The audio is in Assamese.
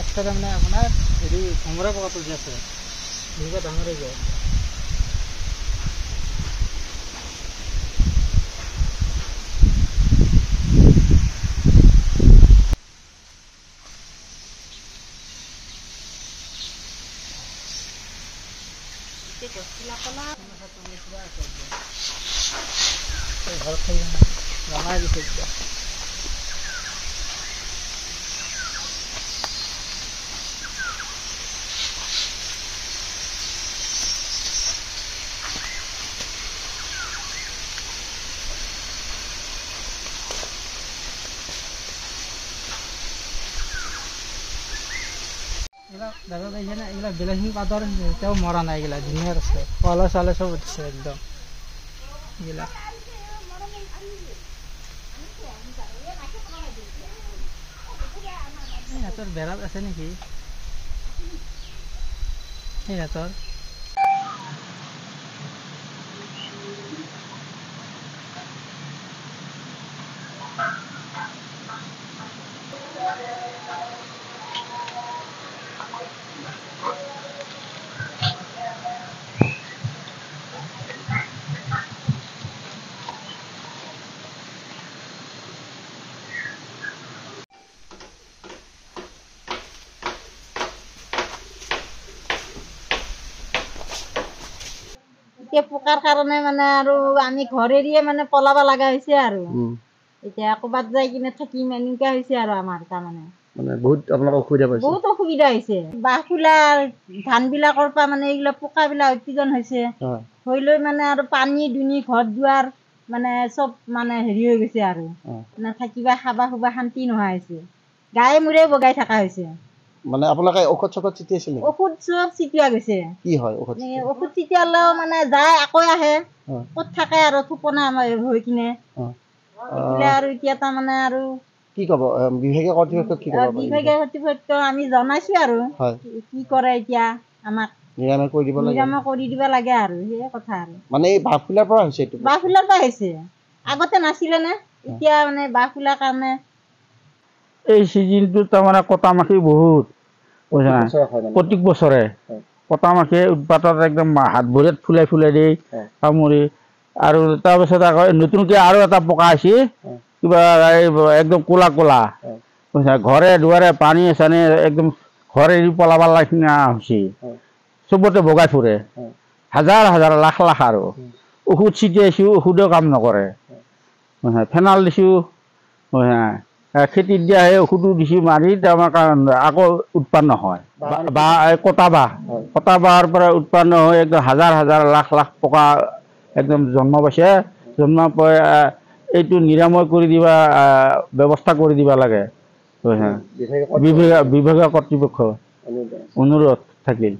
একটা মানে আপনাৰ হেৰি ভমৰা পকাটো যে আছে বহুত ডাঙৰ হৈ যায়। ঘৰত থাকি ৰঙাই দিছে এতিয়া। দাদা দেখে না এগুলা বিলাসী পাতৰ এতিয়াও মৰা নাই, এগুলা ধুনীয়া আছে, কলা চালে চব উঠিছে একদম এগুলা। সিহঁতৰ বেৰাত আছে নেকি সিহঁতৰ? পোকাৰ কাৰণে মানে আৰু আমি ঘৰ এৰিয়ে মানে পলাব লগা হৈছে আৰু এতিয়া ক'ৰবাত যাই কিনে থাকিম এনেকুৱা হৈছে আৰু আমাৰ তাৰমানে বহুত আপোনালোকৰ অসুবিধা পাইছে, বহুত অসুবিধা হৈছে। বাঁহ ফুলাৰ ধান বিলাকৰ পৰা মানে এইবিলাক পোকাবিলাক উৎপাদন হৈছে, হৈ লৈ মানে আৰু পানী দুনি ঘৰ দুৱাৰ মানে চব মানে হেৰি হৈ গৈছে আৰু মানে থাকিবা খাবা খুবা শান্তি নোহোৱা হৈছে, গায়ে মূৰে বগাই থকা হৈছে। মানে আপোনালোকে ঔষধ চৌষধ ছিটিয়াইছিল? ঔষধ চব ছিটিওৱা গৈছে। কি হয় ঔষধ? ঔষধ ছিটিয়ালেও মানে যায় আকৌ আহে, ক'ত থাকে আৰু থোপনা হৈ কিনে আৰু এতিয়া তাৰমানে আৰু কি ক'ব বিভাগীয় কৰ্তৃপক্ষক? কি ক'ব বিভাগীয় কৰ্তৃপক্ষক আমি জনাইছো আৰু কি কৰে এতিয়া আমাক নিৰাময় কৰি দিব লাগে আৰু সেই কথা আৰু মানে এই বাঁহফুলাৰ পৰা হৈছে, বাঁহফুলাৰ পৰা হৈছে, আগতে নাছিলে নে? এতিয়া মানে বাঁহফুলাৰ কাৰণে এই চিজনটো তাৰমানে কটা মাখি বহুত প্ৰত্যেক বছৰে কটা মাখিয়ে উৎপাতত একদম হাত ভৰিত ফুলাই ফুলাই দিয়ে কামুৰি। আৰু তাৰপিছত আকৌ নতুনকৈ আৰু এটা পকা আহিছে কিবা একদম ক'লা ক'লা, ঘৰে দুৱাৰে পানী চানী একদম ঘৰ এৰি পলাব নিচিনা হৈছে, চবতে বগাই ফুৰে, হাজাৰ হাজাৰ লাখ লাখ। আৰু ঔষধ ছিটিয়াইছোঁ ঔষধেও কাম নকৰে, ফেনাল দিছোঁ, খেতিত দিয়া সেই ঔষধো দিছোঁ মাৰি তাৰমানে আকৌ উৎপন্ন হয়। বা কটা বাঁহৰ পৰা উৎপন্ন হৈ একদম হাজাৰ হাজাৰ লাখ লাখ পকা একদম জন্ম পাইছে। জন্ম পাই এইটো নিৰাময় কৰি দিবা ব্যৱস্থা কৰি দিবা লাগে বিভাগীয় কৰ্তৃপক্ষ অনুৰোধ থাকিল।